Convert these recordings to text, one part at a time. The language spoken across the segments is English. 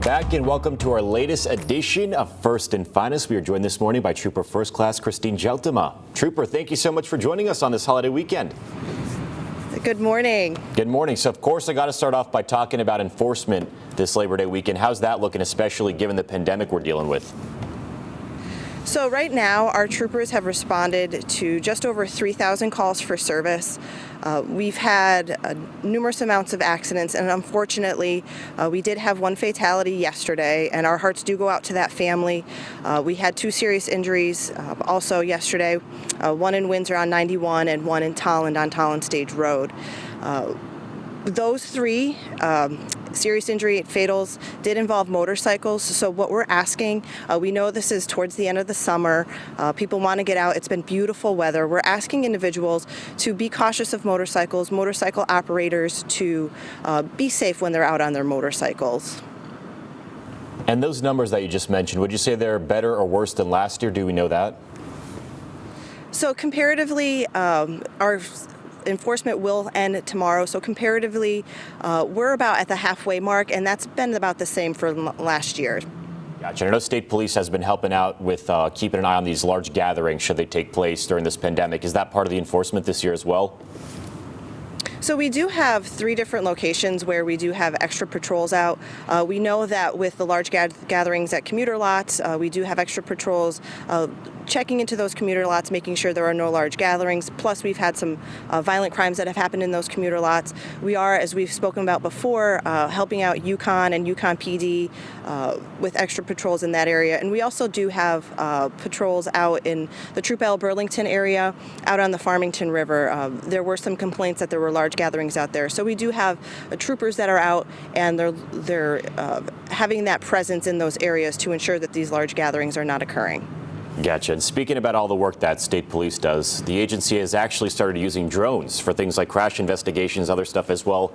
Back and welcome to our latest edition of First and Finest. We are joined this morning by Trooper First Class Christine Jeltema. Trooper, thank you so much for joining us on this holiday weekend. Good morning. Good morning. So, of course, I got to start off by talking about enforcement this Labor Day weekend. How's that looking, especially given the pandemic we're dealing with? So right now, our troopers have responded to just over 3,000 calls for service. We've had numerous amounts of accidents, and unfortunately, we did have one fatality yesterday, and our hearts do go out to that family. We had 2 serious injuries also yesterday, one in Windsor on 91 and one in Tolland on Tolland Stage Road. Those 3 serious injury fatals did involve motorcycles. So what we're asking, we know this is towards the end of the summer. People want to get out. It's been beautiful weather. We're asking individuals to be cautious of motorcycles, motorcycle operators to be safe when they're out on their motorcycles. And those numbers that you just mentioned, would you say they're better or worse than last year? Do we know that? So comparatively, our enforcement will end tomorrow, so comparatively we're about at the halfway mark, and that's been about the same for last year. Gotcha. I know state police has been helping out with keeping an eye on these large gatherings should they take place during this pandemic. Is that part of the enforcement this year as well? So we do have 3 different locations where we do have extra patrols out. We know that with the large gatherings at commuter lots, we do have extra patrols checking into those commuter lots, making sure there are no large gatherings. Plus, we've had some violent crimes that have happened in those commuter lots. We are, as we've spoken about before, helping out Yukon and Yukon PD with extra patrols in that area. And we also do have patrols out in the Troop L Burlington area, out on the Farmington River. There were some complaints that there were large gatherings out there. So we do have troopers that are out, and they're having that presence in those areas to ensure that these large gatherings are not occurring. Gotcha. And speaking about all the work that state police does, the agency has actually started using drones for things like crash investigations, other stuff as well.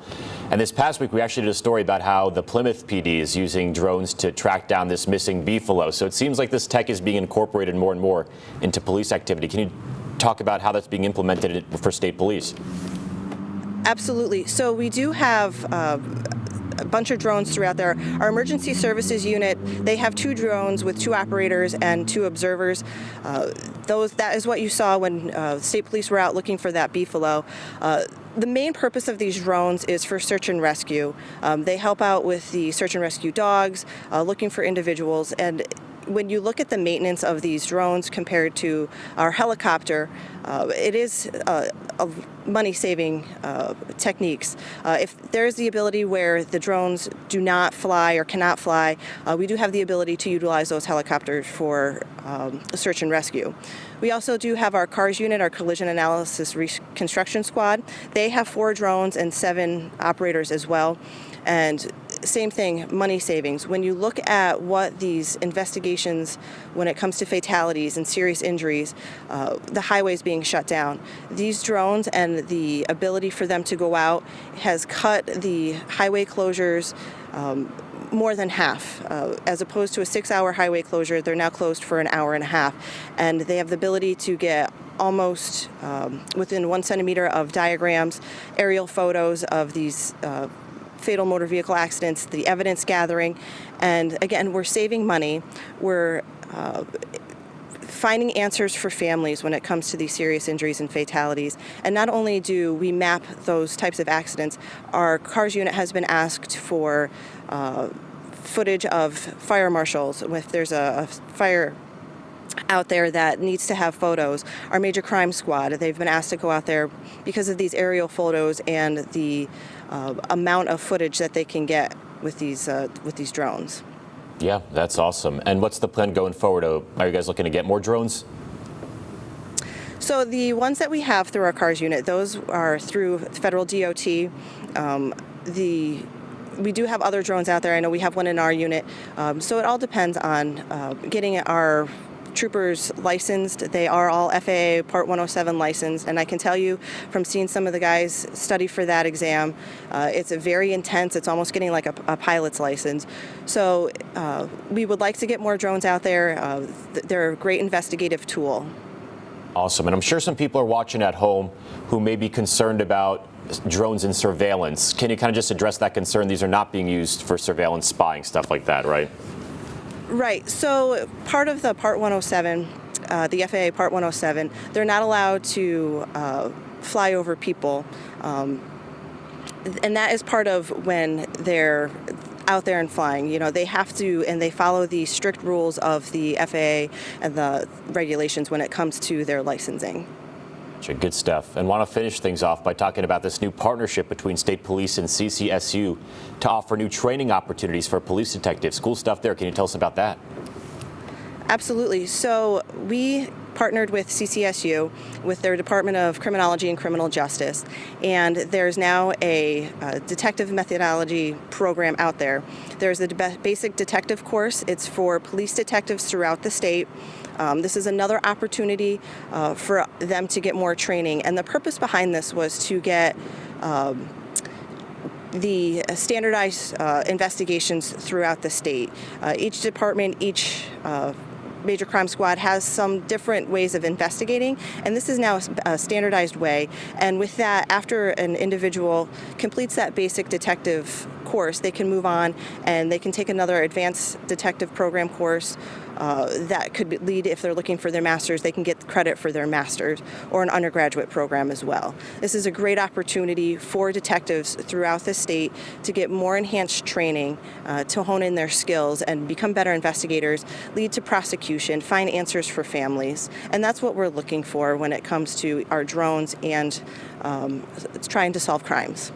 And this past week, we actually did a story about how the Plymouth PD is using drones to track down this missing beefalo. So it seems like this tech is being incorporated more and more into police activity. Can you talk about how that's being implemented for state police? Absolutely. So we do have a bunch of drones throughout there. Our emergency services unit, they have 2 drones with 2 operators and 2 observers. That is what you saw when state police were out looking for that beefalo. The main purpose of these drones is for search and rescue. They help out with the search and rescue dogs, looking for individuals. And when you look at the maintenance of these drones compared to our helicopter, it is money-saving techniques. If there is the ability where the drones do not fly or cannot fly, we do have the ability to utilize those helicopters for search and rescue. We also do have our CARS unit, our Collision Analysis Reconstruction Squad. They have 4 drones and 7 operators as well. And same thing, money savings. When you look at what these investigations, when it comes to fatalities and serious injuries, the highways being shut down, these drones and the ability for them to go out has cut the highway closures more than half. As opposed to a 6-hour highway closure, they're now closed for an hour and a half. And they have the ability to get almost within 1 centimeter of diagrams, aerial photos of these fatal motor vehicle accidents, the evidence gathering, and again, we're saving money. We're finding answers for families when it comes to these serious injuries and fatalities. And not only do we map those types of accidents, our CARS unit has been asked for footage of fire marshals. If there's a fire out there that needs to have photos. Our major crime squad, they've been asked to go out there because of these aerial photos and the amount of footage that they can get with these drones. Yeah, that's awesome. And what's the plan going forward? Are you guys looking to get more drones? So the ones that we have through our CARS unit, those are through federal DOT. We do have other drones out there. I know we have one in our unit. So it all depends on getting our troopers licensed. They are all FAA Part 107 licensed, and I can tell you from seeing some of the guys study for that exam, it's a very intense. It's almost getting like a pilot's license. So we would like to get more drones out there. They're a great investigative tool. Awesome. And I'm sure some people are watching at home who may be concerned about drones in surveillance. Can you kind of just address that concern? These are not being used for surveillance, spying, stuff like that, right? Right. So part of the Part 107, the FAA Part 107, they're not allowed to fly over people. And that is part of when they're out there and flying. You know, they have to, and they follow the strict rules of the FAA and the regulations when it comes to their licensing. Good stuff. And want to finish things off by talking about this new partnership between state police and CCSU to offer new training opportunities for police detectives. Cool stuff there. Can you tell us about that? Absolutely. So we partnered with CCSU with their Department of Criminology and Criminal Justice, and there's now a detective methodology program out there. There's a basic detective course. It's for police detectives throughout the state. This is another opportunity for them to get more training, and the purpose behind this was to get the standardized investigations throughout the state. Each department, each major crime squad has some different ways of investigating, and this is now a standardized way. And with that, after an individual completes that basic detective course, they can move on and they can take another advanced detective program course that could lead, if they're looking for their master's, they can get credit for their master's, or an undergraduate program as well. This is a great opportunity for detectives throughout the state to get more enhanced training, to hone in their skills and become better investigators, lead to prosecution, find answers for families. And that's what we're looking for when it comes to our drones and trying to solve crimes.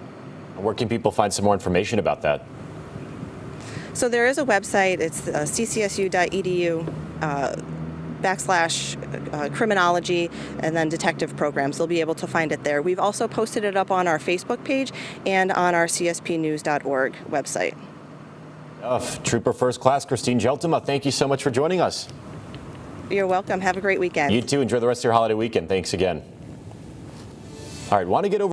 Where can people find some more information about that? So there is a website. It's ccsu.edu /criminology and then detective programs. They'll be able to find it there. We've also posted it up on our Facebook page and on our cspnews.org website. Trooper First Class Christine Geltema, thank you so much for joining us. You're welcome. Have a great weekend. You too. Enjoy the rest of your holiday weekend. Thanks again. All right, want to get over